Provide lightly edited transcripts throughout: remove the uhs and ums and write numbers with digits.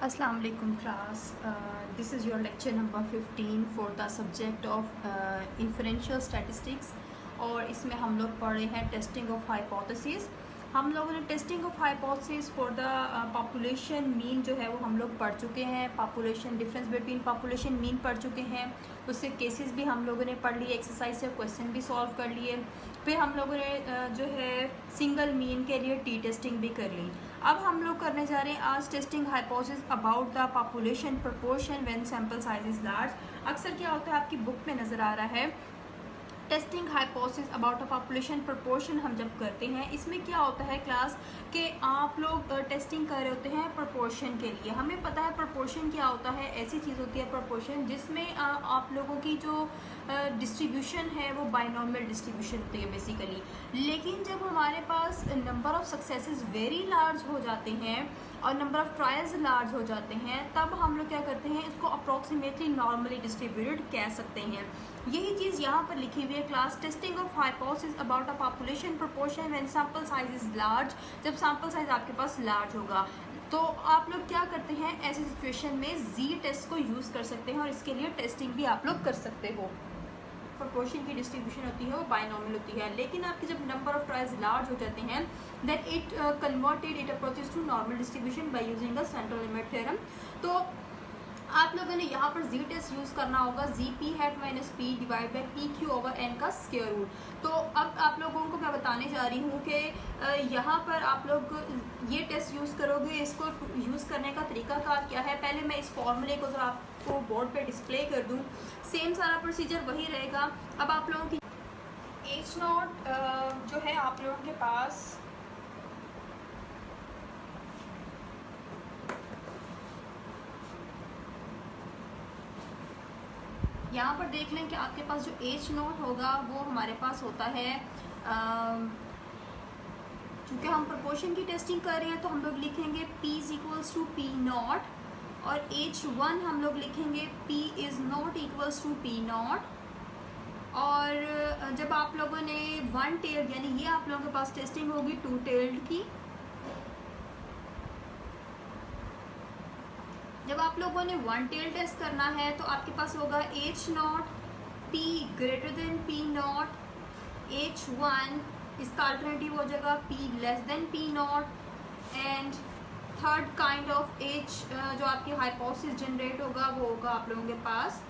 Assalamu alaikum class. This is your lecture number 15 for the subject of inferential statistics और इसमें हम लोग पढ़ रहे हैं टेस्टिंग ऑफ हाइपोथेसिस। हम लोगों ने testing of hypothesis for the population mean जो है वो हम लोग पढ़ चुके हैं। Population difference between population mean पढ़ चुके हैं। उससे केसेस भी हम लोगों ने पढ़ लिए, एक्सरसाइज से क्वेश्चन भी सॉल्व कर लिए। फिर हम लोगों ने जो है सिंगल मीन के लिए टी टेस्टिंग भी कर ली। अब हम लोग करने जा रहे हैं आज testing hypothesis about the population proportion when sample size is large. अक्सर क्या होता है आपकी बुक में नज़र आ रहा है testing hypothesis about a population proportion. हम जब करते हैं इसमें क्या होता है क्लास कि आप लोग टेस्टिंग कर रहे होते हैं प्रोपोर्शन के लिए। हमें पता है प्रोपोर्शन क्या होता है, ऐसी चीज़ होती है प्रोपोर्शन जिसमें आप लोगों की जो डिस्ट्रीब्यूशन है वो बाइनॉमियल डिस्ट्रीब्यूशन होती है बेसिकली। लेकिन जब हमारे पास number of successes very large हो जाते हैं और नंबर ऑफ ट्रायल्स लार्ज हो जाते हैं तब हम लोग क्या करते हैं, इसको अप्रॉक्सीमेटली नॉर्मली डिस्ट्रीब्यूटेड कह सकते हैं। यही चीज़ यहाँ पर लिखी हुई है class testing of hypothesis about a population proportion when sample size is large. जब सैंपल साइज आपके पास लार्ज होगा तो आप लोग क्या करते हैं, ऐसी सिचुएशन में जी टेस्ट को यूज़ कर सकते हैं और इसके लिए टेस्टिंग भी आप लोग कर सकते हो। प्रोपोर्शन की डिस्ट्रीब्यूशन होती है वो बाइनॉमियल होती है, लेकिन आपके जब नंबर ऑफ ट्रायल्स लार्ज हो जाते हैं that it approaches to normal distribution by using the central limit theorem. तो आप लोगों ने यहाँ पर जी टेस्ट यूज़ करना होगा, G P hat minus P divide by P Q over N का स्क्वायर रूट। तो अब आप लोगों को मैं बताने जा रही हूँ कि यहाँ पर आप लोग ये टेस्ट यूज़ करोगे। इसको यूज़ करने का तरीकाकार क्या है, पहले मैं इस फॉर्मूले को ज़रा आपको बोर्ड पे डिस्प्ले कर दूँ। सेम सारा प्रोसीजर वही रहेगा। अब आप लोगों की एच नॉट जो है आप लोगों के पास यहाँ पर देख लें कि आपके पास जो एच नॉट होगा वो हमारे पास होता है, चूँकि हम प्रोपोर्शन की टेस्टिंग कर रहे हैं तो हम लोग लिखेंगे P is equals to P naught और H1 हम लोग लिखेंगे P is not equals to P naught. और जब आप लोगों ने वन टेल्ड यानी ये आप लोगों के पास टेस्टिंग होगी टू टेल्ड की। जब आप लोगों ने वन टेल टेस्ट करना है तो आपके पास होगा H naught P greater than P not, H1 इसका अल्टरनेटिव हो जाएगा P less than P naught and third kind of H जो आपकी हाइपोथेसिस जनरेट होगा वो होगा आप लोगों के पास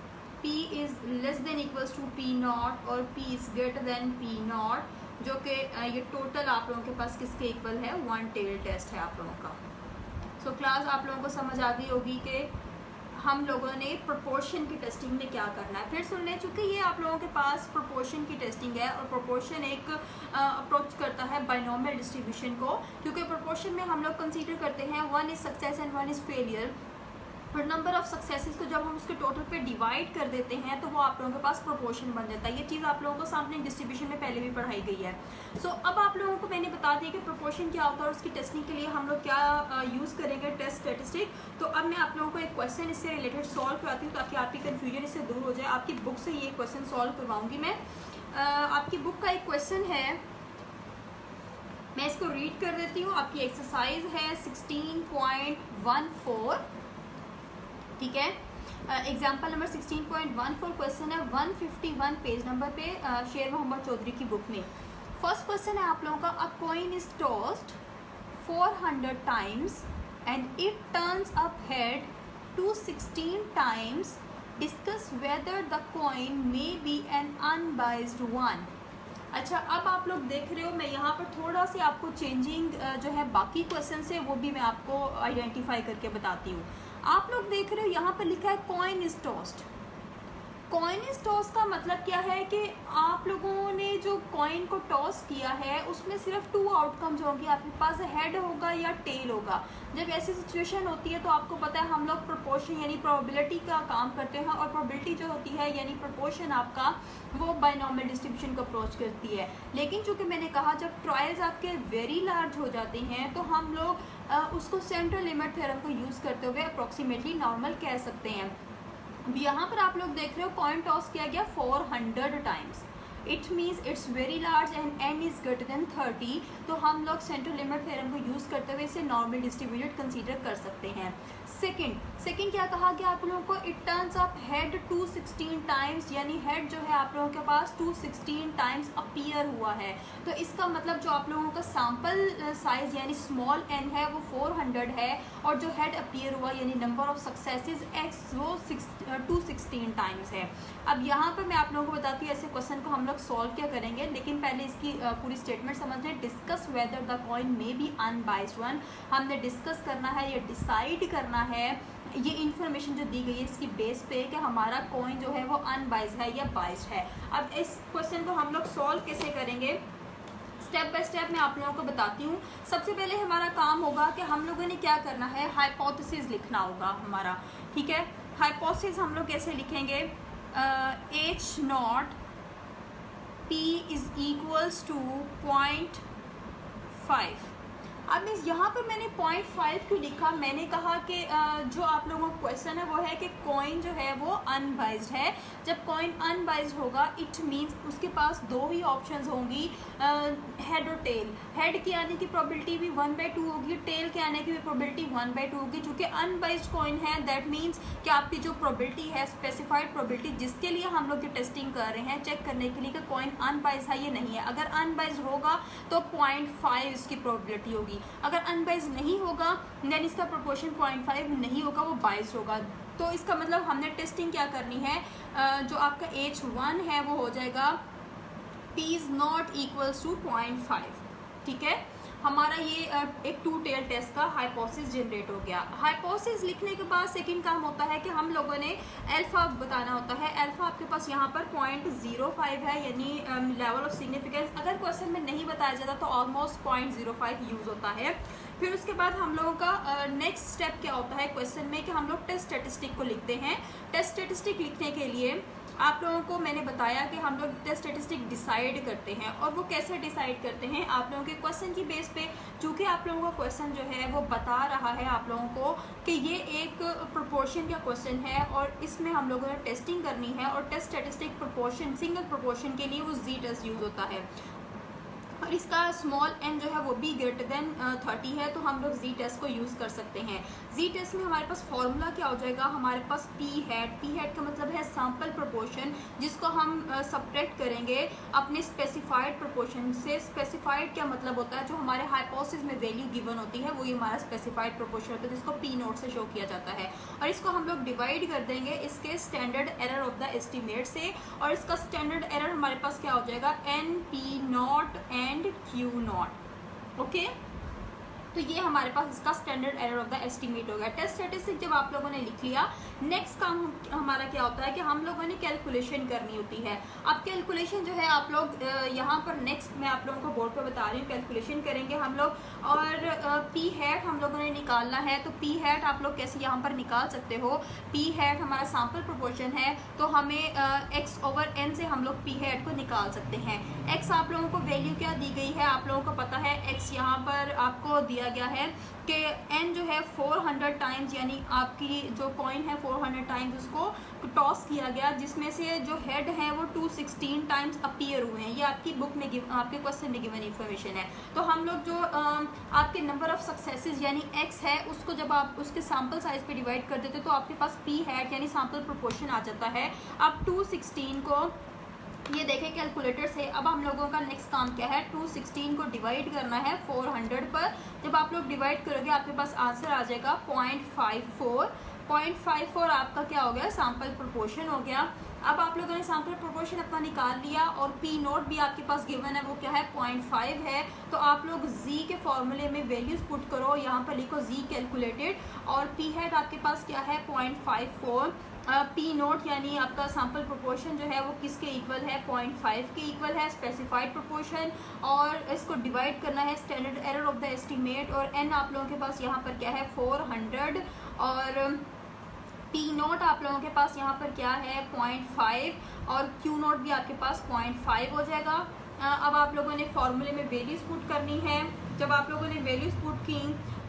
P is less than equals to P naught और P is greater than P naught, जो कि ये टोटल आप लोगों के पास किसके इक्वल है, वन टेल टेस्ट है आप लोगों का। तो क्लास आप लोगों को समझ आ गई होगी कि हम लोगों ने प्रोपोर्शन की टेस्टिंग में क्या करना है। फिर सुन लें, चूँकि ये आप लोगों के पास प्रोपोर्शन की टेस्टिंग है और प्रोपोर्शन एक अप्रोच करता है बाइनॉमियल डिस्ट्रीब्यूशन को, क्योंकि प्रोपोर्शन में हम लोग कंसीडर करते हैं one is success and one is failure. और नंबर ऑफ सक्सेसेस को जब हम उसके टोटल पे डिवाइड कर देते हैं तो वो आप लोगों के पास प्रोपोर्शन बन जाता है। ये चीज़ आप लोगों को सामने डिस्ट्रीब्यूशन में पहले भी पढ़ाई गई है। सो अब आप लोगों को मैंने बता दिया कि प्रोपोर्शन क्या होता है और उसकी टेस्टिंग के लिए हम लोग क्या यूज़ करेंगे टेस्ट स्टैटिस्टिक। तो अब मैं आप लोगों को एक क्वेश्चन इससे रिलेटेड सॉल्व करवाती हूँ ताकि आपकी कन्फ्यूजन इससे दूर हो जाए। आपकी बुक से ये क्वेश्चन सॉल्व करवाऊँगी मैं। आपकी बुक का एक क्वेश्चन है, मैं इसको रीड कर देती हूँ। आपकी एक्सरसाइज है 16.14, ठीक है। एग्जाम्पल नंबर 16.14 क्वेश्चन है 151 पेज नंबर पे शेर मोहम्मद चौधरी की बुक में। फर्स्ट क्वेश्चन है आप लोगों का, a coin is tossed 400 times and it turns up head 216 times, discuss whether the coin may be an unbiased one. अच्छा, अब आप लोग देख रहे हो मैं यहाँ पर थोड़ा सी आपको चेंजिंग जो है बाकी क्वेश्चन से वो भी मैं आपको आइडेंटिफाई करके बताती हूँ। आप लोग देख रहे हो यहाँ पर लिखा है coin is tossed. Coin is toss का मतलब क्या है कि आप लोगों ने जो कॉइन को टॉस किया है उसमें सिर्फ टू आउटकम्स होंगे, आपके पास हेड होगा या टेल होगा। जब ऐसी सिचुएशन होती है तो आपको पता है हम लोग प्रोपोर्शन यानी प्रोबेबिलिटी का काम करते हैं और प्रोबेबिलिटी जो होती है यानी प्रोपोर्शन आपका वो बाइनॉमियल डिस्ट्रीब्यूशन को अप्रोच करती है। लेकिन चूँकि मैंने कहा जब ट्रायल्स आपके वेरी लार्ज हो जाते हैं तो हम लोग उसको सेंट्रल लिमिट थ्योरम को यूज़ करते हुए अप्रोक्सीमेटली नॉर्मल कह सकते हैं। यहाँ पर आप लोग देख रहे हो कॉइन टॉस किया गया 400 times. It means it's very large and n is greater then 30, तो हम लोग सेंट्रल लिमिट थ्योरम को यूज़ करते हुए इसे नॉर्मली डिस्ट्रीब्यूटेड कंसीडर कर सकते हैं। सेकंड क्या कहा गया आप लोगों को, it turns up head 216 times, यानी हेड जो है आप लोगों के पास 216 टाइम्स अपीयर हुआ है। तो इसका मतलब जो आप लोगों का सैम्पल साइज यानी स्मॉल n है वो 400 है, और जो हेड अपीयर हुआ यानी नंबर ऑफ सक्सेसेस x वो 216 टाइम्स है। अब यहाँ पर मैं आप लोगों को बताती हूँ ऐसे क्वेश्चन को हम लोग सॉल्व क्या करेंगे, लेकिन पहले इसकी पूरी स्टेटमेंट समझ लें। Discuss whether the coin may B unbiased one, हमने डिस्कस करना है या डिसाइड करना है ये इन्फॉर्मेशन जो दी गई है इसकी बेस पे कि हमारा कॉइन जो है वो अनबाइस्ड है या बाइस्ड है। अब इस क्वेश्चन को हम लोग सॉल्व कैसे करेंगे, स्टेप बाय स्टेप मैं आप लोगों को बताती हूँ। सबसे पहले हमारा काम होगा कि हम लोगों ने क्या करना है, हाइपोथेसिस लिखना होगा हमारा, ठीक है। हाइपोथेसिस हम लोग कैसे लिखेंगे, H naught P is equals to 0.5। अब इस यहाँ पर मैंने 0.5 क्यों लिखा, मैंने कहा कि जो आप लोगों का क्वेश्चन है वो है कि कॉइन जो है वो अनबाइस्ड है। जब कॉइन अनबाइस्ड होगा इट मीन्स उसके पास दो ही ऑप्शंस होंगी, हेड और टेल। हेड के आने की प्रोबेबिलिटी भी 1/2 होगी, टेल के आने की भी प्रोबेबिलिटी 1/2 होगी। चूँकि अनबाइस्ड कॉइन है दैट मीन्स कि आपकी जो प्रोबेबिलिटी है, स्पेसिफाइड प्रोबेबिलिटी जिसके लिए हम लोग ये टेस्टिंग कर रहे हैं, चेक करने के लिए कि कॉइन अनबाइस्ड है या नहीं है, अगर अनबाइस्ड होगा तो 0.5 इसकी प्रोबेबिलिटी होगी। अगर अनबाइस्ड नहीं होगा देन इसका प्रोपोर्शन 0.5 नहीं होगा, वो बाइस्ड होगा। तो इसका मतलब हमने टेस्टिंग क्या करनी है, जो आपका H1 है वो हो जाएगा P is not equals to 0.5, ठीक है। हमारा ये एक 2 टेल टेस्ट का हाइपोथेसिस जनरेट हो गया। हाइपोथेसिस लिखने के बाद सेकंड काम होता है कि हम लोगों ने अल्फा बताना होता है। अल्फा आपके पास यहाँ पर 0.05 है, यानी लेवल ऑफ सिग्निफिकेंस। अगर क्वेश्चन में नहीं बताया जाता तो ऑलमोस्ट 0.05 यूज़ होता है। फिर उसके बाद हम लोगों का नेक्स्ट स्टेप क्या होता है क्वेश्चन में कि हम लोग टेस्ट स्टैटिस्टिक को लिखते हैं। टेस्ट स्टैटिस्टिक लिखने के लिए आप लोगों को मैंने बताया कि हम लोग टेस्ट स्टैटिस्टिक डिसाइड करते हैं, और वो कैसे डिसाइड करते हैं, आप लोगों के क्वेश्चन की बेस पे। चूँकि आप लोगों का क्वेश्चन जो है वो बता रहा है आप लोगों को कि ये एक प्रोपोर्शन का क्वेश्चन है और इसमें हम लोगों ने टेस्टिंग करनी है, और test statistic proportion single proportion के लिए वो जी टेस्ट यूज़ होता है, और इसका स्मॉल n जो है वो भी ग्रेटर देन 30 है, तो हम लोग जी टेस्ट को यूज़ कर सकते हैं। जी टेस्ट में हमारे पास फॉर्मूला क्या हो जाएगा, हमारे पास पी हैड का मतलब है सैम्पल प्रोपोर्शन, जिसको हम सब्ट्रैक्ट करेंगे अपने स्पेसिफाइड प्रोपोर्शन से। स्पेसिफाइड क्या मतलब होता है, जो हमारे हाइपोथेसिस में वैल्यू गिवन होती है वही हमारा स्पेसिफाइड प्रोपोर्शन होता है, जिसको पी नोट से शो किया जाता है। और इसको हम लोग डिवाइड कर देंगे इसके standard error of the estimate से, और इसका स्टैंडर्ड एरर हमारे पास क्या हो जाएगा, N P naught and Q naught. Okay, तो ये हमारे पास इसका standard error of the estimate हो गया। टेस्ट स्टैटिस्टिक जब आप लोगों ने लिख लिया, नेक्स्ट काम हमारा क्या होता है कि हम लोगों ने कैलकुलेशन करनी होती है। अब कैलकुलेशन जो है आप लोग यहाँ पर नेक्स्ट मैं आप लोगों को बोर्ड पे बता रही हूँ, कैलकुलेशन करेंगे हम लोग। और पी हैट हम लोगों ने निकालना है, तो पी हैट आप लोग कैसे यहाँ पर निकाल सकते हो, पी हैट हमारा सैम्पल प्रोपोर्शन है, तो हमें एक्स ओवर एन से हम लोग पी हैट को निकाल सकते हैं। एक्स आप लोगों को वैल्यू क्या दी गई है, आप लोगों को पता है एक्स यहाँ पर आपको दिया गया है कि n जो है 400 टाइम्स, यानी आपकी जो कॉइन है 400 टाइम्स उसको टॉस किया गया, जिसमें से जो हेड है वो 216 टाइम्स अपीयर हुए हैं। ये आपकी बुक में आपके क्वेश्चन में गिवन इन्फॉर्मेशन है। तो हम लोग जो आपके नंबर ऑफ सक्सेसेस यानी x है उसको जब आप उसके सैम्पल साइज पे डिवाइड कर देते तो आपके पास p हैट यानी सैम्पल प्रोपोर्शन आ जाता है। अब 216 को ये देखें कैलकुलेटर से। अब हम लोगों का नेक्स्ट काम क्या है, 216 को डिवाइड करना है 400 पर। जब आप लोग डिवाइड करोगे आपके पास आंसर आ जाएगा 0.54। 0.54 आपका क्या हो गया, सैम्पल प्रोपोर्शन हो गया। अब आप लोगों ने सैम्पल प्रोपोर्शन अपना निकाल लिया, और पी नोट भी आपके पास गिवन है, वो क्या है 0.5 है। तो आप लोग जी के फॉर्मूले में वैल्यूज पुट करो, यहाँ पर लिखो जी कैलकुलेटेड, और पी हेड आपके पास क्या है 0.54। पी नोट यानी आपका सैम्पल प्रोपोर्शन जो है वो किसके इक्वल है, 0.5 के इक्वल है, स्पेसिफाइड प्रोपोर्शन, और इसको डिवाइड करना है standard error of the estimate. और एन आप लोगों के पास यहाँ पर क्या है 400, और पी नोट आप लोगों के पास यहाँ पर क्या है 0.5, और क्यू नोट भी आपके पास 0.5 हो जाएगा। अब आप लोगों ने फॉर्मूले में वैल्यूज पुट करनी है। जब आप लोगों ने वैल्यूज पुट की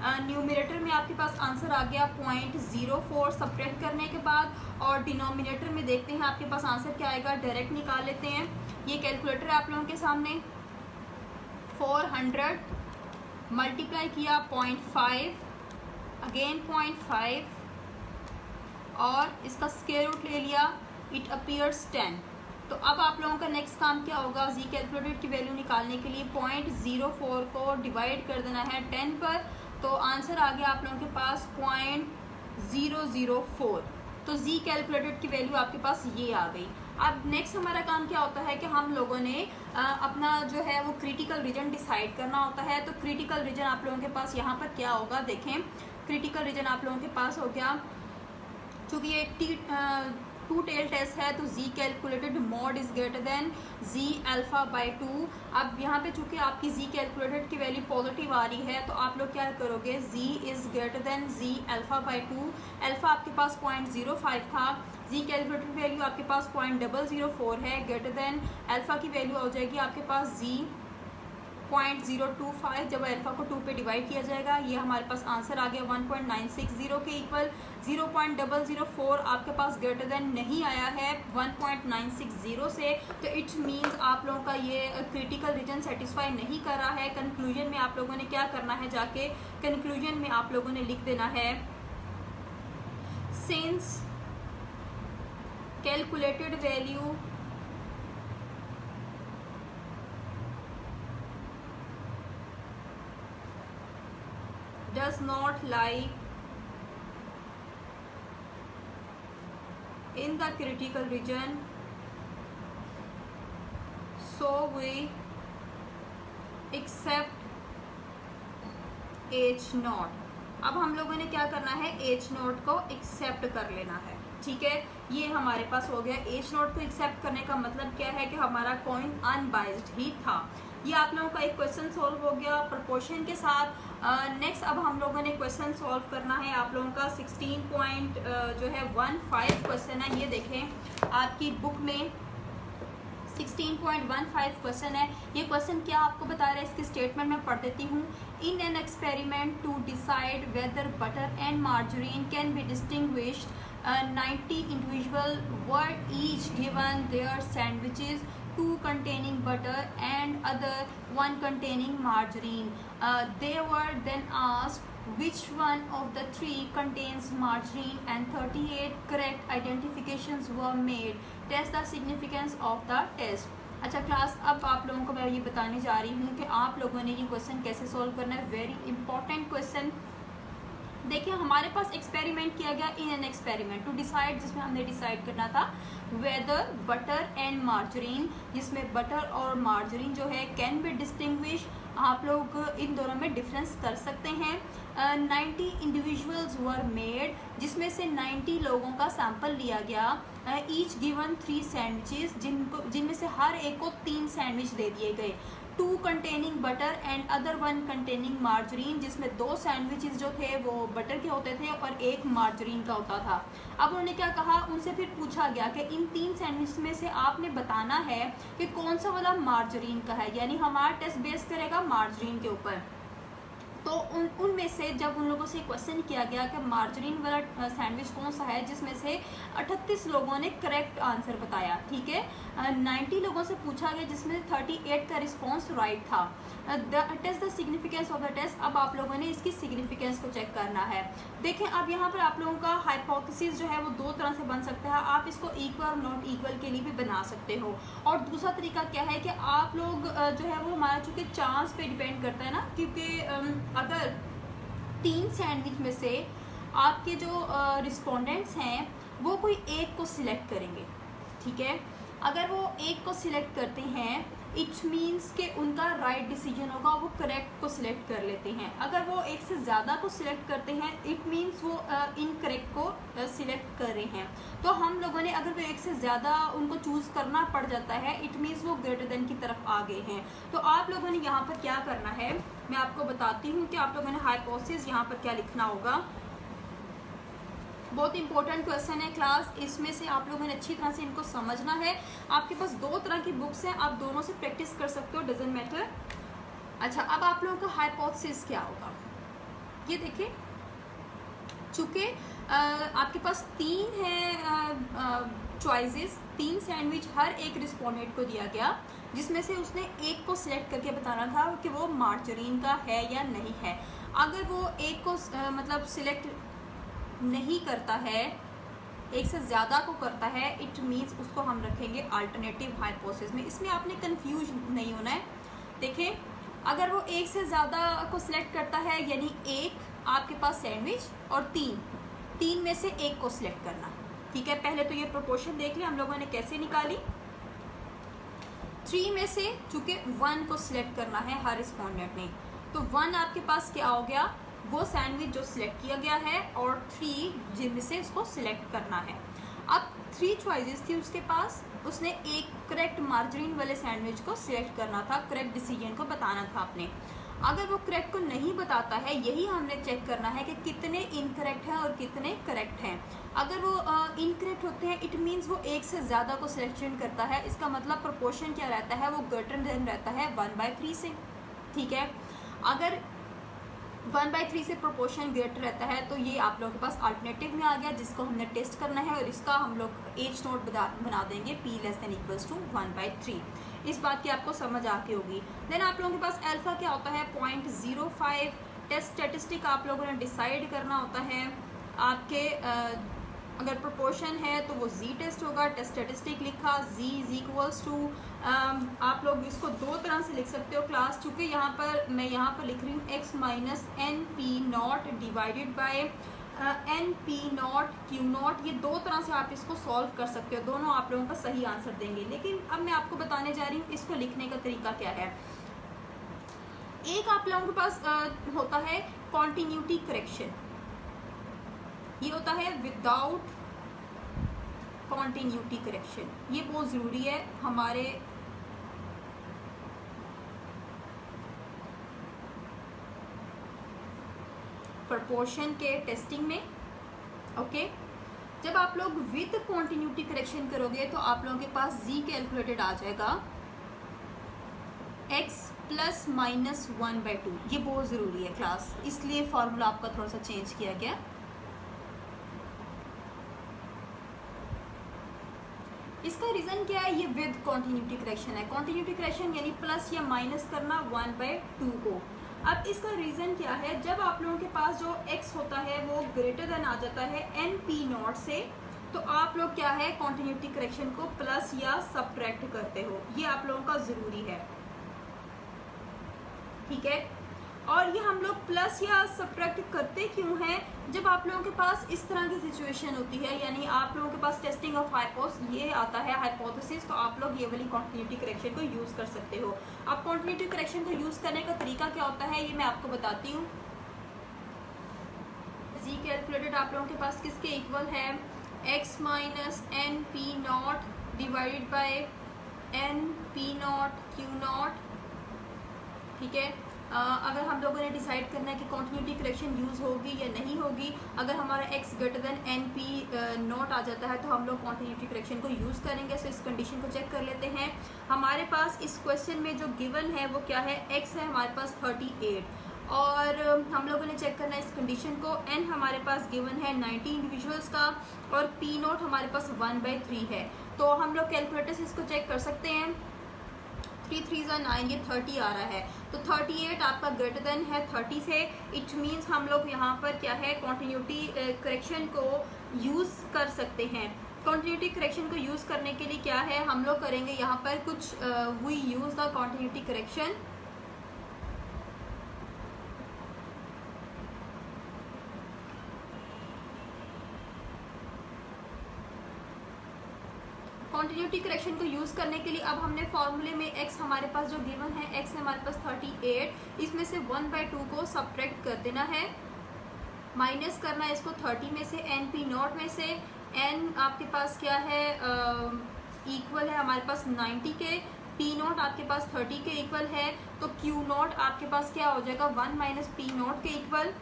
न्यूमिनेटर में आपके पास आंसर आ गया 0.04 सब्ट्रैक्ट करने के बाद, और डिनोमिनेटर में देखते हैं आपके पास आंसर क्या आएगा, डायरेक्ट निकाल लेते हैं। ये कैलकुलेटर है आप लोगों के सामने, 400 मल्टीप्लाई किया 0.5, अगेन 0.5, और इसका स्क्वायर रूट ले लिया, इट अपीयर्स 10। तो अब आप लोगों का नेक्स्ट काम क्या होगा, जी कैलकुलेटेड की वैल्यू निकालने के लिए 0.04 को डिवाइड कर देना है 10 पर, तो आंसर आ गया आप लोगों के पास 0.004। तो जी कैलकुलेटेड की वैल्यू आपके पास ये आ गई। अब नेक्स्ट हमारा काम क्या होता है कि हम लोगों ने अपना जो है वो क्रिटिकल रीजन डिसाइड करना होता है। तो क्रिटिकल रीजन आप लोगों के पास यहाँ पर क्या होगा, देखें क्रिटिकल रीजन आप लोगों के पास हो गया, चूँकि ये टू टेल टेस्ट है, तो G calculated mod is greater than G alpha by 2। अब यहाँ पे चूँकि आपकी जी कैलकुलेटेड की वैल्यू पॉजिटिव आ रही है, तो आप लोग क्या करोगे, G is greater than G alpha by 2। Alpha आपके पास 0.05 था, जी कैलकुलेटेड वैल्यू आपके पास 0.004 है, ग्रेटर देन अल्फा की वैल्यू हो जाएगी आपके पास जी 0.025। जब अल्फा को 2 पे डिवाइड किया जाएगा, ये हमारे पास आंसर आ गया 1.960 के इक्वल। 0.004 आपके पास ग्रेटर देन नहीं आया है 1.960 से, तो इट्स मीन्स आप लोगों का ये क्रिटिकल रीजन सेटिस्फाई नहीं कर रहा है। कंक्लूजन में आप लोगों ने क्या करना है, जाके कंक्लूजन में आप लोगों ने लिख देना है, since calculated value does not lie in the critical region, so we accept H not. अब हम लोगों ने क्या करना है, H नॉट को एक्सेप्ट कर लेना है, ठीक है। ये हमारे पास हो गया। H नॉट को एक्सेप्ट करने का मतलब क्या है कि हमारा कॉइन अनबाइज्ड ही था। ये आप लोगों का एक क्वेश्चन सॉल्व हो गया प्रोपोर्शन के साथ। नेक्स्ट अब हम लोगों ने क्वेश्चन सॉल्व करना है आप लोगों का 16.15 क्वेश्चन है। ये देखें आपकी बुक में 16.15 क्वेश्चन है। ये क्वेश्चन क्या आपको बता रहा है, इसकी स्टेटमेंट मैं पढ़ देती हूँ। In an experiment to decide whether butter and margarine can be distinguished 90 individuals were each given their sandwiches, 2 containing butter and other 1 containing margarine. They were then asked which one of the 3 contains margarine, and 38 correct identifications were made. Test the significance of the test. अच्छा class, अब आप लोगों को मैं ये बताने जा रही हूँ कि आप लोगों ने ये क्वेश्चन कैसे सॉल्व करना है। Very important question. देखिए हमारे पास एक्सपेरिमेंट किया गया in an experiment to decide, जिसमें हमने डिसाइड करना था वेदर बटर एंड मार्जरीन, जिसमें बटर और मार्जरीन जो है कैन बी डिस्टिंग्विश, आप लोग इन दोनों में डिफरेंस कर सकते हैं। 90 इंडिविजुअल्स वर मेड, जिसमें से 90 लोगों का सैंपल लिया गया। ईच गिवन 3 सैंडविचेस, जिनमें से हर एक को 3 सैंडविच दे दिए गए। 2 containing butter and other 1 containing margarine, जिसमें 2 सैंडविचेस जो थे वो बटर के होते थे और 1 मार्जरीन का होता था। अब उन्होंने क्या कहा, उनसे फिर पूछा गया कि इन 3 सैंडविच में से आपने बताना है कि कौन सा वाला मार्जरीन का है, यानी हमारा टेस्ट बेस करेगा मार्जरीन के ऊपर। तो उनमें से जब उन लोगों से क्वेश्चन किया गया कि मार्जरीन वाला सैंडविच कौन सा है, जिसमें से 38 लोगों ने करेक्ट आंसर बताया, ठीक है। 90 लोगों से पूछा गया, जिसमें 38 का रिस्पॉन्स राइट था। Test the significance of the test. अब आप लोगों ने इसकी सिग्निफिकेंस को चेक करना है। देखें अब यहाँ पर आप लोगों का हाइपोथेसिस जो है वो 2 तरह से बन सकता है। आप इसको इक्वल और नॉट इक्वल के लिए भी बना सकते हो, और दूसरा तरीका क्या है कि आप लोग जो है वो हमारा चूँकि चांस पे डिपेंड करता है ना, क्योंकि अगर 3 सैंडविच में से आपके जो रिस्पोंडेंट्स हैं वो कोई एक को सिलेक्ट करेंगे, ठीक है। अगर वो एक को सिलेक्ट करते हैं, इट मीन्स कि उनका राइट डिसीजन होगा, वो करेक्ट को सिलेक्ट कर लेते हैं। अगर वो एक से ज़्यादा को सिलेक्ट करते हैं, इट मीन्स वो इनकरेक्ट को सिलेक्ट कर रहे हैं। तो हम लोगों ने अगर वो एक से ज़्यादा उनको चूज़ करना पड़ जाता है, इट मीन्स वो ग्रेटर देन की तरफ आ गए हैं। तो आप लोगों ने यहाँ पर क्या करना है, मैं आपको बताती हूँ कि आप लोगों ने हाइपोथेसिस यहाँ पर क्या लिखना होगा। बहुत इंपॉर्टेंट क्वेश्चन है क्लास, इसमें से आप लोगों ने अच्छी तरह से इनको समझना है। आपके पास 2 तरह की बुक्स हैं, आप दोनों से प्रैक्टिस कर सकते हो, डजेंट मैटर। अच्छा अब आप लोगों का हाइपोथेसिस क्या होगा। ये देखिए, चूँकि आपके पास 3 है चॉइसेस, 3 सैंडविच हर एक रिस्पोंडेंट को दिया गया, जिसमें से उसने एक को सिलेक्ट करके बताना था कि वो मार्जरीन का है या नहीं है। अगर वो एक को मतलब सिलेक्ट नहीं करता है, एक से ज़्यादा को करता है, इट मीन्स उसको हम रखेंगे अल्टरनेटिव हाइपोथेसिस में। इसमें आपने कंफ्यूज नहीं होना है। देखें, अगर वो एक से ज़्यादा को सिलेक्ट करता है, यानी एक आपके पास सैंडविच और तीन में से एक को सिलेक्ट करना, ठीक है। पहले तो ये प्रोपोर्शन देख लिया हम लोगों ने कैसे निकाली। 3 में से चूंकि 1 को सिलेक्ट करना है हर रिस्पोंडेंट ने, तो 1 आपके पास क्या हो गया, वो सैंडविच जो सिलेक्ट किया गया है, और 3 जिनमें से उसको सिलेक्ट करना है। अब 3 चॉइसेस थी उसके पास, उसने एक करेक्ट मार्जरीन वाले सैंडविच को सिलेक्ट करना था, करेक्ट डिसीजन को बताना था आपने। अगर वो करेक्ट को नहीं बताता है, यही हमने चेक करना है कि कितने इनकरेक्ट हैं और कितने करेक्ट हैं। अगर वो इनकरेक्ट होते हैं, इट मीन्स वो एक से ज़्यादा को सिलेक्शन करता है। इसका मतलब प्रोपोर्शन क्या रहता है, वो ग्रेटर देन रहता है 1/3 से, ठीक है। अगर 1/3 से प्रोपोर्शन ग्रेटर रहता है, तो ये आप लोगों के पास अल्टरनेटिव में आ गया, जिसको हमने टेस्ट करना है, और इसका हम लोग एच नोट बना देंगे p <= 1/3। इस बात की आपको समझ आती होगी। देन आप लोगों के पास अल्फा क्या होता है, 0.05। टेस्ट स्टेटिस्टिक आप लोगों ने डिसाइड करना होता है। आपके अगर प्रोपोर्शन है तो वो जी टेस्ट होगा। टेस्ट स्टेटिस्टिक लिखा, जी = आप लोग इसको 2 तरह से लिख सकते हो क्लास, चूँकि यहाँ पर मैं लिख रही हूँ x - NP0 divided by NP0 Q0। ये 2 तरह से आप इसको सॉल्व कर सकते हो, दोनों आप लोगों का सही आंसर देंगे। लेकिन अब मैं आपको बताने जा रही हूँ इसको लिखने का तरीका क्या है। एक आप लोगों के पास होता है कॉन्टिन्यूटी करेक्शन, ये होता है विदाउट कॉन्टिन्यूटी करेक्शन। ये बहुत ज़रूरी है हमारे प्रोपोर्शन के टेस्टिंग में, ओके। जब आप लोग विद कॉन्टिन्यूटी करेक्शन करोगे तो आप लोगों के पास जी कैलकुलेटेड आ जाएगा x + -1/2। ये बहुत ज़रूरी है क्लास, इसलिए फॉर्मूला आपका थोड़ा सा चेंज किया गया। इसका रीज़न क्या है, ये विद कॉन्टिन्यूटी करेक्शन है। कॉन्टिन्यूटी करेक्शन यानी प्लस या माइनस करना 1/2 को। अब इसका रीज़न क्या है, जब आप लोगों के पास जो x होता है वो ग्रेटर देन आ जाता है NP0 से, तो आप लोग क्या है कॉन्टिन्यूटी करेक्शन को प्लस या सब्ट्रैक्ट करते हो। ये आप लोगों का ज़रूरी है, ठीक है। और ये हम लोग प्लस या सब्ट्रैक्ट करते क्यों हैं, जब आप लोगों के पास इस तरह की सिचुएशन होती है, यानी आप लोगों के पास टेस्टिंग ऑफ ये आता है हाइपोथेसिस, तो आप लोग ये वाली कॉन्टिन्यूटी करेक्शन को यूज़ कर सकते हो। अब कॉन्टिन्यूटी करेक्शन को यूज़ करने का तरीका क्या होता है, ये मैं आपको बताती हूँ। जी कैलकुलेटेड आप लोगों के पास किसके इक्वल है, x - NP0 divided by NP0 Q0, ठीक है। अगर हम लोगों ने डिसाइड करना है कि कॉन्टिन्यूटी करेक्शन यूज़ होगी या नहीं होगी, अगर हमारा x > NP0 आ जाता है तो हम लोग कॉन्टिन्यूटी करेक्शन को यूज़ करेंगे। सो इस कंडीशन को चेक कर लेते हैं। हमारे पास इस क्वेश्चन में जो गिवन है वो क्या है, x है हमारे पास 38, और हम लोगों ने चेक करना है इस कंडीशन को। n हमारे पास गिवन है 90 इंडिविजुअल्स का, और P0 हमारे पास 1/3 है। तो हम लोग कैलकुलेटर से इसको चेक कर सकते हैं। 3 × 3 = 9, ये 30 आ रहा है, तो 38 आपका ग्रेटर देन है 30 से। इट मीन्स हम लोग यहाँ पर क्या है कॉन्टिन्यूटी करेक्शन को यूज़ कर सकते हैं। कॉन्टिन्यूटी करेक्शन को यूज़ करने के लिए क्या है, हम लोग करेंगे यहाँ पर कुछ we use the continuity correction. Continuity correction को यूज़ करने के लिए अब हमने फॉर्मूले में x हमारे पास जो गिवन है, x हमारे पास 38, इसमें से 1/2 को सब्ट्रैक्ट कर देना है, माइनस करना है इसको 30 में से, NP0 में से। n आपके पास क्या है, इक्वल है हमारे पास 90 के, P0 आपके पास 30 के इक्वल है, तो Q0 आपके पास क्या हो जाएगा, 1 - P0 के इक्वल।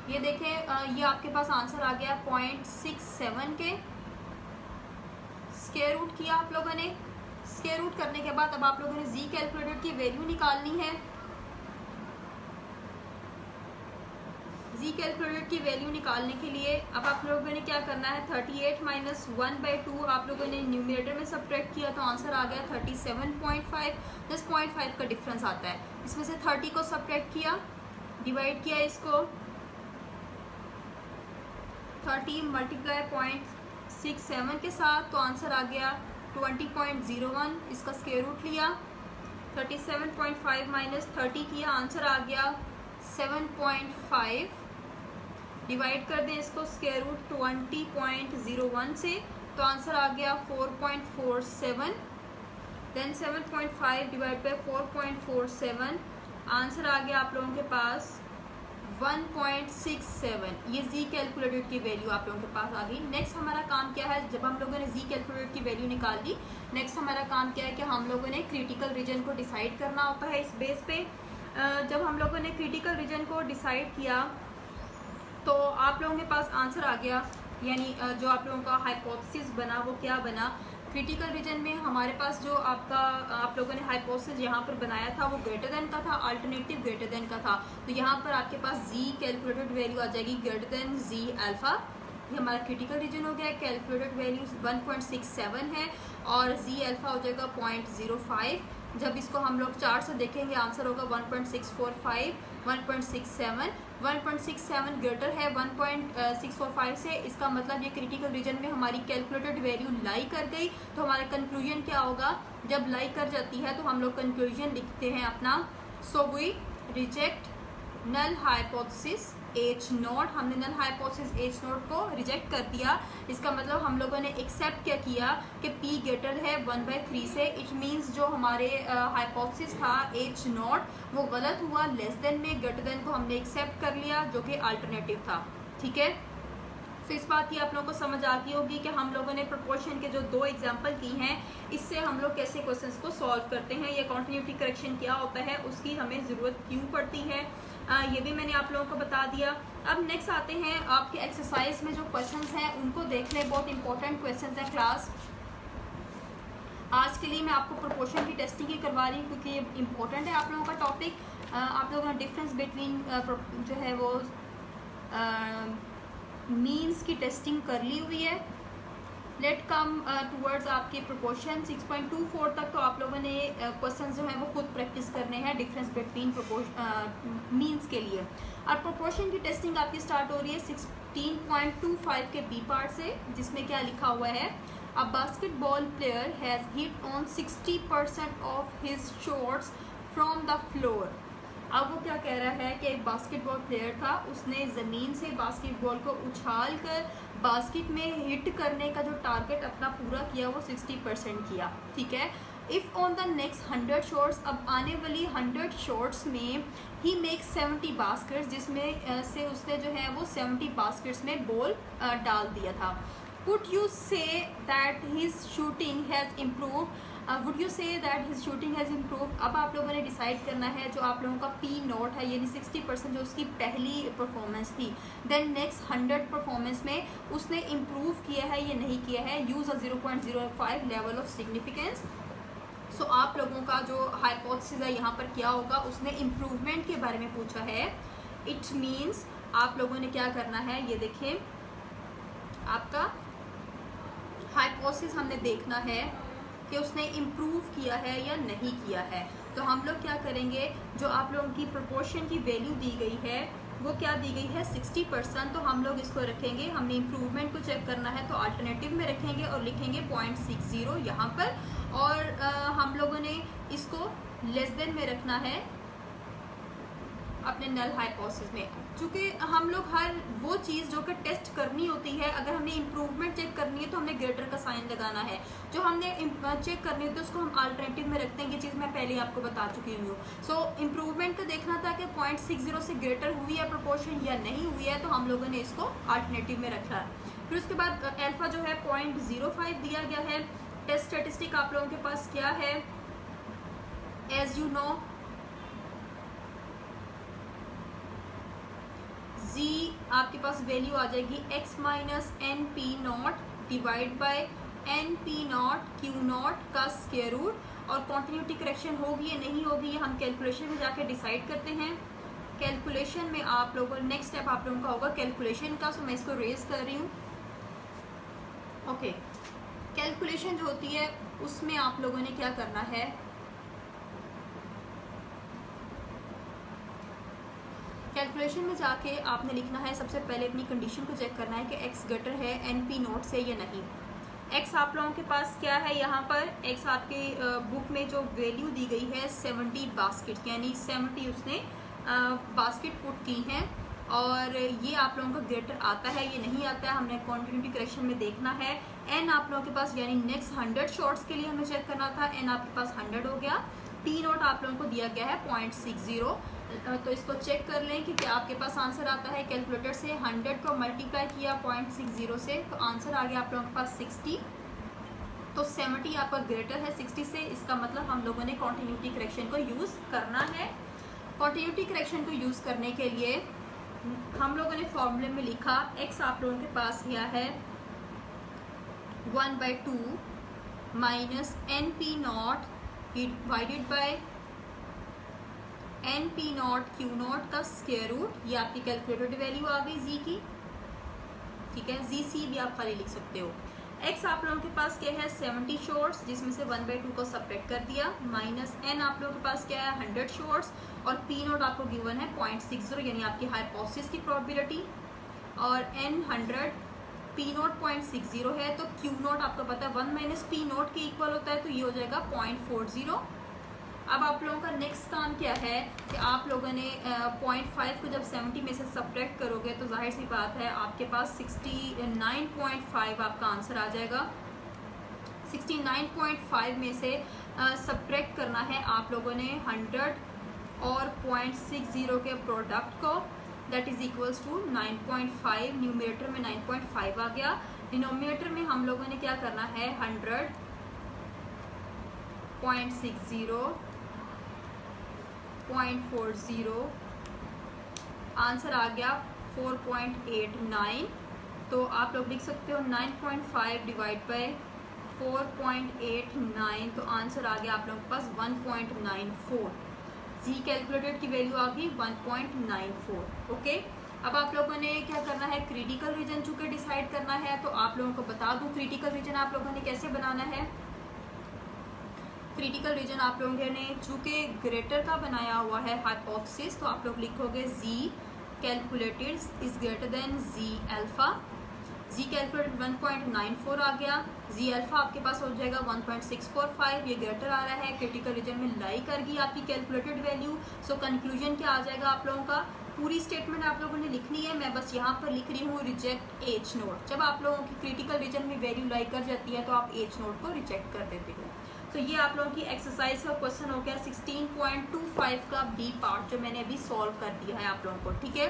ये देखें, ये आपके पास आंसर आ गया 0.67 के। स्क्वायर रूट किया आप लोगों ने, स्क्वायर रूट करने के बाद अब आप लोगों ने जी कैलकुलेटेड की वैल्यू निकालनी है। जी कैलकुलेटेड की वैल्यू निकालने के लिए अब आप लोगों ने क्या करना है, 38 माइनस 1/2 आप लोगों ने न्यूमरेटर में सब्ट्रैक्ट किया तो आंसर आ गया 37.5। 10.5 का डिफरेंस आता है, इसमें से 30 को सब्ट्रैक्ट किया, डिवाइड किया इसको 30 मल्टीप्लाई 0.67 के साथ तो आंसर आ गया 20.01। इसका स्क्वायर रूट लिया, 37.5 माइनस 30 किया, आंसर आ गया 7.5। डिवाइड कर दें इसको स्क्वायर रूट 20.01 से तो आंसर आ गया 4.47। देन 7.5 डिवाइड बाय 4.47 आंसर आ गया आप लोगों के पास 1.67। ये जी कैलकुलेटेड की वैल्यू आप लोगों के पास आ गई। नेक्स्ट हमारा काम क्या है, जब हम लोगों ने जी कैलकुलेटेड की वैल्यू निकाल ली, नेक्स्ट हमारा काम क्या है कि हम लोगों ने क्रिटिकल रीजन को डिसाइड करना होता है। इस बेस पे जब हम लोगों ने क्रिटिकल रीजन को डिसाइड किया तो आप लोगों के पास आंसर आ गया, यानी जो आप लोगों का हाइपोथेसिस बना वो क्या बना। क्रिटिकल रीजन में हमारे पास जो आप लोगों ने हाइपोथेसिस यहाँ पर बनाया था वो ग्रेटर देन का था, अल्टरनेटिव ग्रेटर देन का था। तो यहाँ पर आपके पास जी कैलकुलेटेड वैल्यू आ जाएगी ग्रेटर देन जी अल्फा। ये हमारा क्रिटिकल रीजन हो गया। कैलकुलेटेड वैल्यू 1.67 है और जी अल्फा हो जाएगा 0.05। जब इसको हम लोग 4 से देखेंगे आंसर होगा 1.645, 1.67। 1.67 ग्रेटर है 1.645 से, इसका मतलब ये क्रिटिकल रीजन में हमारी कैलकुलेटेड वैल्यू लाई कर गई। तो हमारा कंक्लूजन क्या होगा, जब लाई कर जाती है तो हम लोग कंक्लूजन लिखते हैं अपना, so we reject null hypothesis H0। हमने नल हाइपोथेसिस H0 को रिजेक्ट कर दिया। इसका मतलब हम लोगों ने एक्सेप्ट क्या किया कि P ग्रेटर है 1/3 से। इट मीन्स जो हमारे हाइपोथेसिस था H0 वो गलत हुआ, लेस देन में ग्रेटर देन को हमने एक्सेप्ट कर लिया जो कि अल्टरनेटिव था। ठीक है, तो इस बात की आप लोगों को समझ आती होगी कि हम लोगों ने प्रोपोर्शन के जो 2 एग्जाम्पल की हैं इससे हम लोग कैसे क्वेश्चंस को सॉल्व करते हैं, या कॉन्टिन्यूटी करेक्शन क्या होता है उसकी हमें ज़रूरत क्यों पड़ती है, ये भी मैंने आप लोगों को बता दिया। अब नेक्स्ट आते हैं आपके एक्सरसाइज में जो क्वेश्चंस हैं उनको देख लें। बहुत इंपॉर्टेंट क्वेश्चंस हैं क्लास। आज के लिए मैं आपको प्रोपोर्शन की टेस्टिंग ही करवा रही हूँ क्योंकि ये इंपॉर्टेंट है आप लोगों का टॉपिक। आप लोगों ने डिफरेंस बिटवीन जो है वो मीन्स की टेस्टिंग कर ली हुई है। लेट कम टूवर्ड्स आपके प्रोपोर्शन 6.24 तक तो आप लोगों ने क्वेश्चन जो हैं वो खुद प्रैक्टिस करने हैं डिफरेंस बिटवीन मीन्स के लिए। और प्रोपोर्शन की टेस्टिंग आपकी स्टार्ट हो रही है 16.25 के बी पार्ट से, जिसमें क्या लिखा हुआ है, a basketball player has hit on 60% of his shots from the floor. अब वो क्या कह रहा है कि एक बास्केटबॉल प्लेयर था, उसने ज़मीन से बास्केटबॉल को उछाल कर बास्केट में हिट करने का जो टारगेट अपना पूरा किया वो 60% किया। ठीक है, if on the next 100 shots, अब आने वाली 100 शॉट्स में ही मेक्स 70 बास्केट्स, जिसमें से उसने जो है वो 70 बास्केट्स में बॉल डाल दिया था। Would you say that his shooting has improved? Would you say that his shooting has improved? अब आप लोगों ने डिसाइड करना है जो आप लोगों का P0 है, यानी 60% जो उसकी पहली परफॉर्मेंस थी, देन नेक्स्ट 100 परफॉर्मेंस में उसने इम्प्रूव किया है या नहीं किया है। Use a 0.05 level of significance. So आप लोगों का जो हाइपोथेसिस है यहाँ पर क्या होगा, उसने इम्प्रूवमेंट के बारे में पूछा है। इट मीन्स आप लोगों ने क्या करना है, ये देखें, आपका हाइपोथेसिस हमने देखना है कि उसने इम्प्रूव किया है या नहीं किया है। तो हम लोग क्या करेंगे, जो आप लोगों की प्रोपोर्शन की वैल्यू दी गई है वो क्या दी गई है 60%, तो हम लोग इसको रखेंगे, हमने इम्प्रूवमेंट को चेक करना है तो अल्टरनेटिव में रखेंगे और लिखेंगे 0.60 यहाँ पर, और हम लोगों ने इसको लेस देन में रखना है अपने नल हाइपोथेसिस में। चूँकि हम लोग हर वो चीज़ जो कि टेस्ट करनी होती है, अगर हमने इम्प्रूवमेंट चेक करनी है तो हमने ग्रेटर का साइन लगाना है, जो हमने चेक करनी होती है उसको हम अल्टरनेटिव में रखते हैं। ये चीज़ मैं पहले आपको बता चुकी हूँ। सो इम्प्रूवमेंट का देखना था कि 0.60 से ग्रेटर हुई है प्रोपोर्शन या नहीं हुई है, तो हम लोगों ने इसको अल्टरनेटिव में रखा है। फिर उसके बाद अल्फा जो है 0.05 दिया गया है। टेस्ट स्टेटिस्टिक आप लोगों के पास क्या है, एज यू नो जी आपके पास वैल्यू आ जाएगी x minus NP0 divide by N P naught Q naught का स्क्वायर रूट। और कॉन्टिन्यूटी करेक्शन होगी या नहीं होगी ये हम कैलकुलेशन में जाके डिसाइड करते हैं। कैलकुलेशन में आप लोगों नेक्स्ट स्टेप आप लोगों का होगा कैलकुलेशन का, सो मैं इसको रेज कर रही हूँ। ओके, कैलकुलेशन जो होती है उसमें आप लोगों ने क्या करना है, कैलकुलेशन में जाके आपने लिखना है, सबसे पहले अपनी कंडीशन को चेक करना है कि एक्स ग्रेटर है एन पी नॉट से या नहीं। एक्स आप लोगों के पास क्या है, यहाँ पर एक्स आपके बुक में जो वैल्यू दी गई है 70 बास्केट, यानी 70 उसने बास्केट पुट की हैं। और ये आप लोगों का ग्रेटर आता है ये नहीं आता है, हमने कॉन्टिन्यूटी करेक्शन में देखना है। एन आप लोगों के पास यानी नेक्स्ट 100 शॉर्ट्स के लिए हमें चेक करना था, एन आपके पास 100 हो गया। पी नॉट आप लोगों को दिया गया है 0.60, तो इसको चेक कर लें कि क्या आपके पास आंसर आता है। कैलकुलेटर से 100 को मल्टीप्लाई किया 0.60 से, तो आंसर आ गया आप लोगों के पास 60। तो 70 आपका ग्रेटर है 60 से, इसका मतलब हम लोगों ने कॉन्टिन्यूटी करेक्शन को यूज़ करना है। कॉन्टिन्यूटी करेक्शन को यूज़ करने के लिए हम लोगों ने फॉर्मूले में लिखा, एक्स आप लोगों के पास यह है 1/2 minus N P naught divided by N P naught Q naught का स्क्वायर रूट। ये आपकी कैलकुलेटेड वैल्यू आ गई जी की, ठीक है, जी सी भी आप खाली लिख सकते हो। एक्स आप लोगों के पास क्या है 70 शॉर्ट्स, जिसमें से 1/2 को सब्ट्रैक्ट कर दिया, माइनस एन आप लोगों के पास क्या है 100 शॉर्ट्स, और पी नॉट आपको गिवन है 0.60 यानी आपकी हाइपोथेसिस की प्रोबेबिलिटी, और एन 100 पी नॉट 0.60 है, तो क्यू नॉट आपको पता है 1 माइनस पी नॉट के इक्वल होता है, तो ये हो जाएगा 0.40। अब आप लोगों का नेक्स्ट काम क्या है कि आप लोगों ने 0.5 को जब 70 में से सब्ट्रैक्ट करोगे तो जाहिर सी बात है आपके पास 69.5 आपका आंसर आ जाएगा। 69.5 में से सब्ट्रैक्ट करना है आप लोगों ने 100 और 0.60 के प्रोडक्ट को, that is equals to 9.5। Numerator में 9.5 आ गया, डिनोमिनेटर में हम लोगों ने क्या करना है 100 0.60 0.40, आंसर आ गया 4.89। तो आप लोग लिख सकते हो 9.5 डिवाइड बाय 4.89, तो आंसर आ गया आप लोगों के पास 1.94। जी कैलकुलेटेड की वैल्यू आ गई 1.94। ओके, अब आप लोगों ने क्या करना है, क्रिटिकल रीजन चूंकि डिसाइड करना है, तो आप लोगों को बता दूं क्रिटिकल रीजन आप लोगों ने कैसे बनाना है। क्रिटिकल रीजन आप लोगों ने चूंकि ग्रेटर का बनाया हुआ है हाइपोथेसिस, तो आप लोग लिखोगे G calculated is greater than G alpha. G calculated 1.94 आ गया, जी अल्फा आपके पास हो जाएगा 1.645, ये ग्रेटर आ रहा है, क्रिटिकल रीजन में लाई कर गई आपकी कैलकुलेटेड वैल्यू। सो कंक्लूजन क्या आ जाएगा आप लोगों का, पूरी स्टेटमेंट आप लोगों ने लिखनी है, मैं बस यहाँ पर लिख रही हूँ रिजेक्ट एच नोट। जब आप लोगों की क्रिटिकल रीजन में वैल्यू लाई कर जाती है तो आप एच नोट को रिजेक्ट कर देते हो। तो ये आप लोगों की एक्सरसाइज का क्वेश्चन हो गया 16.25 का बी पार्ट, जो मैंने अभी सॉल्व कर दिया है आप लोगों को, ठीक है।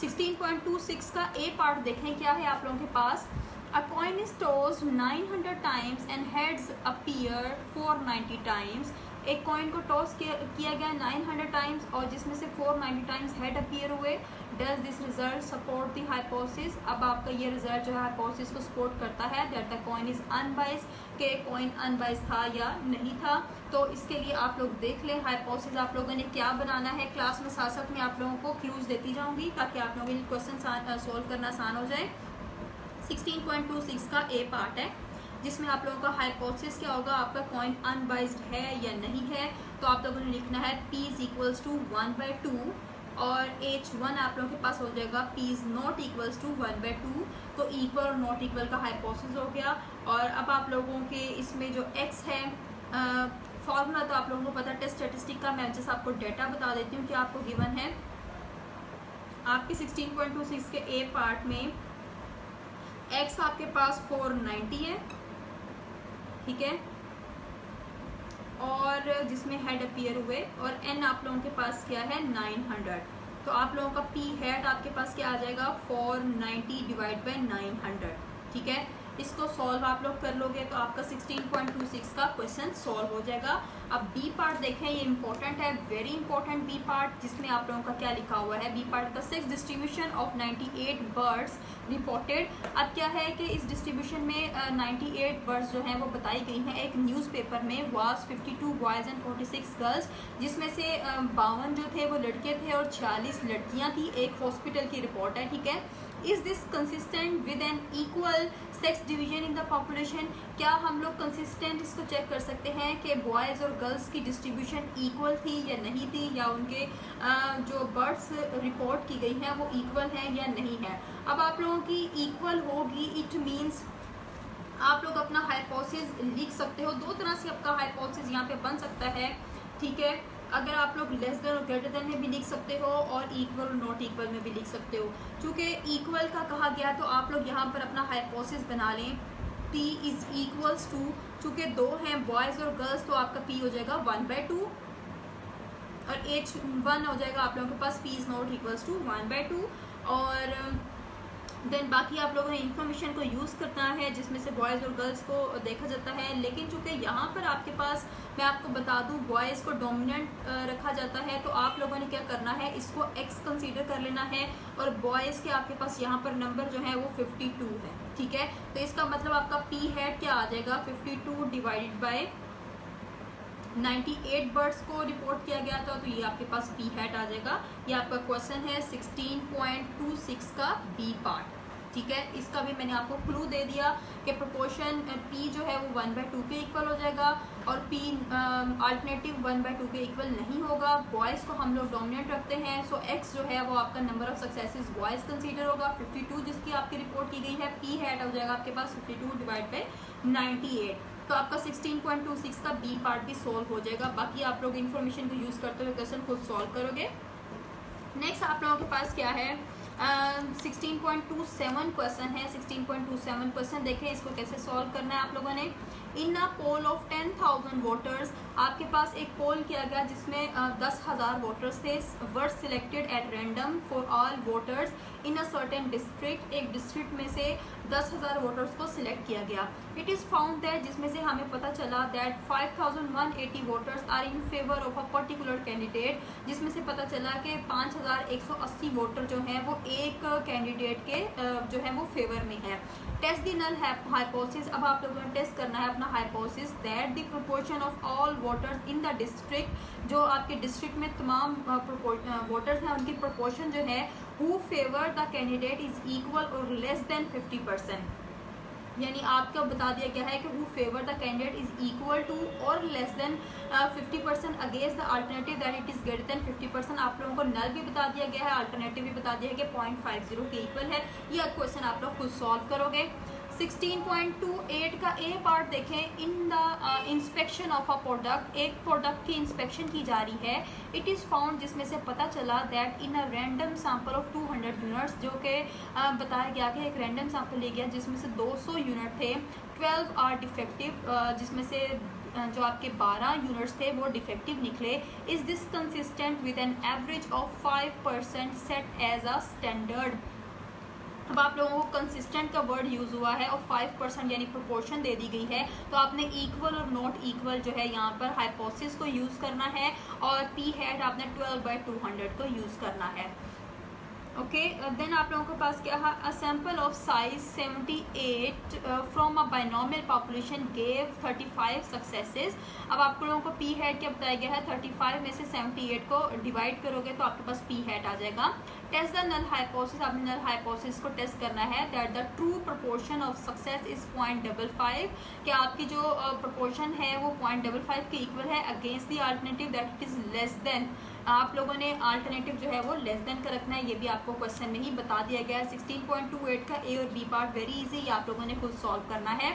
16.26 का ए पार्ट देखें क्या है आप लोगों के पास। A coin is tossed 900 times and heads appear 490 times. एक कॉइन को टॉस किया गया 900 टाइम्स और जिसमें से 490 टाइम्स हेड अपीयर हुए। Does this result support the hypothesis. अब आपका ये रिजल्ट जो है हाइपोथेसिस को सपोर्ट करता है that the coin is unbiased, के कॉइन अनबाइस्ड था या नहीं था। तो इसके लिए आप लोग देख लें हाइपोथेसिस आप लोगों ने क्या बनाना है। क्लास में साथ साथ में आप लोगों को क्लूज देती जाऊंगी ताकि आप लोगों के क्वेश्चन सॉल्व करना आसान हो जाए। 16.26 का ए पार्ट है जिसमें आप लोगों का हाइपोथेसिस क्या होगा, आपका कॉइन अनबाइस्ड है या नहीं है। तो आप लोगों ने लिखना है P इज इक्वल्स टू 1/2 और H1 आप लोगों के पास हो जाएगा P is not equals to 1/2। तो इक्वल और नॉट इक्वल का हाइपोथेसिस हो गया। और अब आप लोगों के इसमें जो X है फॉर्मूला तो आप लोगों को पता है टेस्ट स्टैटिस्टिक का, मैं जैसे आपको डेटा बता देती हूँ कि आपको गिवन है आपके 16.26 के ए पार्ट में X आपके पास 490 है, ठीक है, और जिसमें हेड अपीयर हुए, और N आप लोगों के पास क्या है 900। तो आप लोगों का P हेड आपके पास क्या आ जाएगा 490 डिवाइड बाई 900, ठीक है। इसको सॉल्व आप लोग कर लोगे तो आपका 16.26 का क्वेश्चन सॉल्व हो जाएगा। अब बी पार्ट देखें, ये इंपॉर्टेंट है, वेरी इंपॉर्टेंट बी पार्ट, जिसमें आप लोगों का क्या लिखा हुआ है। बी पार्ट का sex distribution of 98 birds reported. अब क्या है कि इस डिस्ट्रीब्यूशन में 98 बर्ड्स जो हैं वो बताई गई हैं एक न्यूज़पेपर में। वाज 52 बॉयज़ एंड 46 गर्ल्स, जिसमें से 52 जो थे वो लड़के थे और 46 लड़कियां थी। एक हॉस्पिटल की रिपोर्ट है, ठीक है। Is this consistent with an equal sex division in the population. क्या हम लोग कंसिस्टेंट इसको चेक कर सकते हैं कि बॉयज़ और गर्ल्स की डिस्ट्रीब्यूशन इक्वल थी या नहीं थी, या उनके जो बर्ड्स रिपोर्ट की गई हैं वो इक्वल हैं या नहीं है। अब आप लोगों की इक्वल होगी, इट मीन्स आप लोग अपना हाइपोथेसिस लिख सकते हो। दो तरह से आपका हाइपोथेसिस यहाँ पे बन सकता है, ठीक है। अगर आप लोग लेस देन और ग्रेटर देन में भी लिख सकते हो और इक्वल और नॉट इक्वल में भी लिख सकते हो। चूँकि इक्वल का कहा गया तो आप लोग यहाँ पर अपना हाइपोथेसिस बना लें, P इज इक्वल्स टू, चूँकि दो हैं बॉयज़ और गर्ल्स तो आपका P हो जाएगा 1/2 और H1 हो जाएगा आप लोगों के पास P is not equals to 1/2। और देन बाकी आप लोगों ने इन्फॉर्मेशन को यूज़ करना है जिसमें से बॉयज़ और गर्ल्स को देखा जाता है। लेकिन चूँकि यहाँ पर आपके पास मैं आपको बता दूँ बॉयज़ को डोमिनेंट रखा जाता है, तो आप लोगों ने क्या करना है, इसको x कंसीडर कर लेना है। और बॉयज़ के आपके पास यहाँ पर नंबर जो है वो 52 है, ठीक है। तो इसका मतलब आपका p हैट क्या आ जाएगा, 52 डिवाइडेड बाय 98 बर्ड्स को रिपोर्ट किया गया था, तो ये आपके पास पी हैट आ जाएगा। ये आपका क्वेश्चन है 16.26 का बी पार्ट, ठीक है। इसका भी मैंने आपको क्लू दे दिया कि प्रोपोर्शन पी जो है वो 1/2 के इक्वल हो जाएगा और पी अल्टरनेटिव 1/2 के इक्वल नहीं होगा। बॉयज़ को हम लोग डोमिनेंट रखते हैं, सो एक्स जो है वो आपका number of successes boys consider होगा 52 जिसकी आपकी रिपोर्ट की गई है। पी हैट हो जाएगा आपके पास 52 डिवाइड बाई 98, तो आपका 16.26 का बी पार्ट भी सॉल्व हो जाएगा। बाकी आप लोग इन्फॉर्मेशन को यूज़ करते हुए क्वेश्चन खुद सॉल्व करोगे। नेक्स्ट आप लोगों के पास क्या है, 16.27 क्वेश्चन है। 16.27 क्वेश्चन देखें, इसको कैसे सॉल्व करना है आप लोगों ने। इन अ पोल ऑफ 10,000 वोटर्स, आपके पास एक पोल किया गया जिसमें 10,000 वोटर्स थे। Word selected at random for all voters in a certain district, एक डिस्ट्रिक्ट में से 10,000 वोटर्स को सिलेक्ट किया गया। इट इज़ फाउंड दैट, जिसमें से हमें पता चला that 5,180 voters are in favour of a particular candidate, जिसमें से पता चला कि 5,180 वोटर जो हैं वो एक कैंडिडेट के जो है वो फेवर में है। टेस्ट दी नल हाइपोथेसिस, अब आप लोगों ने टेस्ट करना है अपना hypothesis that the proportion of all voters in the district, जो आपके डिस्ट्रिक्ट में तमाम वोटर्स हैं उनकी प्रोपोर्शन जो है who favour the candidate is equal और लेस देन 50%। यानी आपको बता दिया गया है कि who favour the candidate is equal to और less than 50% against the alternative that it is greater than 50%। आप लोगों को नल भी बता दिया गया है, अल्टरनेटिव भी बता दिया गया कि 0.50 के इक्वल है। ये क्वेश्चन आप लोग खुद सॉल्व करोगे। 16.28 का ए पार्ट देखें, in the inspection of a product, एक प्रोडक्ट की इंस्पेक्शन की जा रही है। इट इज़ फाउंड, जिसमें से पता चला that in a random sample of 200 units, जो कि बताया गया कि एक रैंडम सैंपल लिया गया जिसमें से 200 यूनिट थे। 12 आर डिफेक्टिव, जिसमें से जो आपके 12 यूनिट्स थे वो डिफेक्टिव निकले। Is this consistent with an average of 5% set as a standard. अब आप लोगों को कंसिस्टेंट का वर्ड यूज़ हुआ है और 5% यानी प्रोपोर्शन दे दी गई है, तो आपने इक्वल और नॉट इक्वल जो है यहाँ पर हाइपोथेसिस को यूज़ करना है और पी हैट आपने 12/200 को यूज़ करना है। ओके, देन आप लोगों के पास क्या है, a sample of size 78 from a binomial population gave 35 successes. अब आप लोगों को पी हैट क्या बताया गया है, 35 में से 78 को डिवाइड करोगे तो आपके पास पी हैट आ जाएगा। टेस्ट द नल हाइपोथेसिस, आपने नल हाइपोथेसिस को टेस्ट करना है that the true proportion of success is 0.55, कि आपकी जो प्रोपोर्शन है वो 0.55 के इक्वल है against the alternative that it is less than. आप लोगों ने अल्टरनेटिव जो है वो लेस देन का रखना है, ये भी आपको क्वेश्चन में ही बता दिया गया है। 16.28 का ए और बी पार्ट वेरी इजी, ये आप लोगों ने खुद सॉल्व करना है।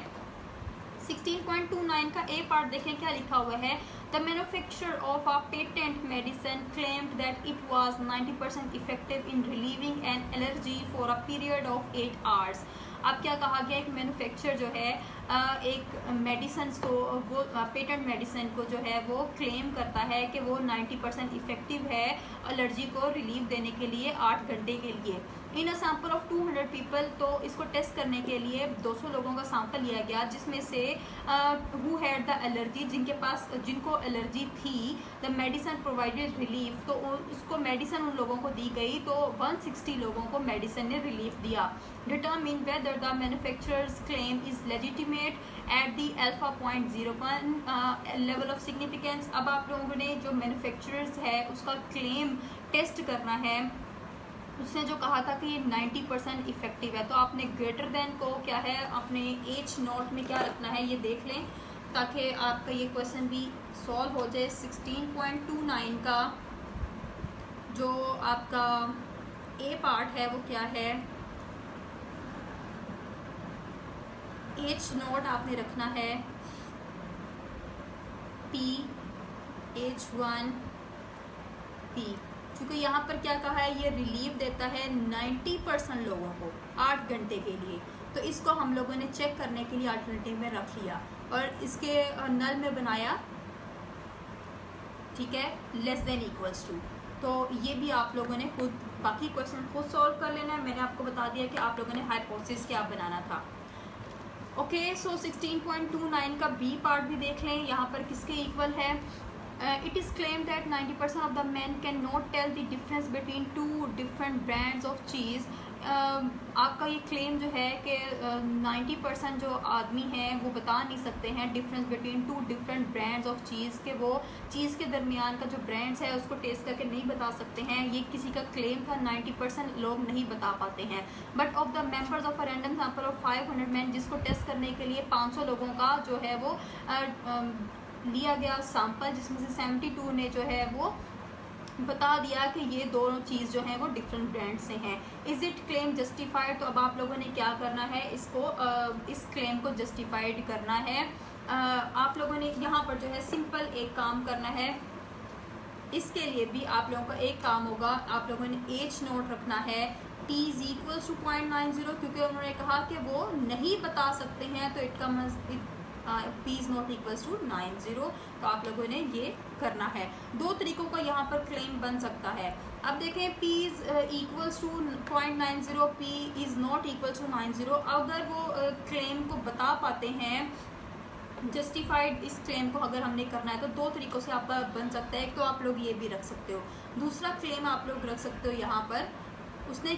16.29 का ए पार्ट देखें क्या लिखा हुआ है, the manufacturer of a patent medicine claimed that it was 90% effective in relieving an allergy for a period of 8 hours. अब क्या कहा गया, एक मैन्युफैक्चरर जो है एक मेडिसिन को, वो पेटेंट मेडिसिन को जो है वो क्लेम करता है कि वो 90% इफेक्टिव है एलर्जी को रिलीफ देने के लिए 8 घंटे के लिए। इन अ सैंपल ऑफ 200 पीपल, तो इसको टेस्ट करने के लिए 200 लोगों का सैंपल लिया गया, जिसमें से हु हैड द एलर्जी, जिनको एलर्जी थी, द मेडिसिन प्रोवाइडेड रिलीफ, तो उसको मेडिसिन उन लोगों को दी गई, तो 160 लोगों को मेडिसिन ने रिलीफ दिया। Determine whether the manufacturers claim is legitimate at the alpha 0.01 level of significance. अब आप लोगों ने जो मैन्युफैक्चरर्स है उसका क्लेम टेस्ट करना है। उसने जो कहा था कि ये 90% इफेक्टिव है, तो आपने ग्रेटर देन को क्या है अपने एच नोट में क्या रखना है ये देख लें, ताकि आपका ये क्वेश्चन भी सॉल्व हो जाए। 16.29 का जो आपका ए पार्ट है वो क्या है, एच नोट आपने रखना है पी H1 P, क्योंकि यहाँ पर क्या कहा है, ये रिलीफ देता है 90% लोगों को 8 घंटे के लिए, तो इसको हम लोगों ने चेक करने के लिए अल्टरनेटिव में रख लिया और इसके नल में बनाया, ठीक है, लेस देन इक्वल्स टू। तो ये भी आप लोगों ने खुद बाकी क्वेश्चन खुद सॉल्व कर लेना है। मैंने आपको बता दिया कि आप लोगों ने हाइपोथेसिस क्या बनाना था। ओके, सो 16.29 का बी पार्ट भी देख लें, यहाँ पर किसके इक्वल है। It is claimed that 90% of the men cannot tell the difference between two different brands of cheese. आपका ये क्लेम जो है कि 90% जो आदमी हैं वो बता नहीं सकते हैं difference between 2 different brands of cheese, के वो चीज़ के दरमियान का जो ब्रांड्स है उसको टेस्ट करके नहीं बता सकते हैं। ये किसी का क्लेम था, 90% लोग नहीं बता पाते हैं। But of the members of a random sample of 500 man, जिसको टेस्ट करने के लिए 500 लोगों का जो है वो लिया गया सैंपल, जिसमें से 72 ने जो है वो बता दिया कि ये दोनों चीज़ जो है वो डिफरेंट ब्रांड से हैं। इज इट क्लेम जस्टिफाइड, तो अब आप लोगों ने क्या करना है, इसको इस क्लेम को जस्टिफाइड करना है। आप लोगों ने यहाँ पर जो है सिंपल एक काम करना है। इसके लिए भी आप लोगों का एक काम होगा, आप लोगों ने एच नोट रखना है t इज इक्वल्स टू 0.90, क्योंकि उन्होंने कहा कि वो नहीं बता सकते हैं, तो इट का P is not equals to 90, तो आप लोगों ने ये करना है। दो तरीकों का यहाँ पर क्लेम बन सकता है। अब देखें, P is equals to 0.90, P is not equals to 90। अगर वो क्लेम को बता पाते हैं, जस्टिफाइड इस क्लेम को अगर हमने करना है, तो दो तरीकों से आपका बन सकता है। एक तो आप लोग ये भी रख सकते हो, दूसरा क्लेम आप लोग रख सकते हो यहाँ पर, उसने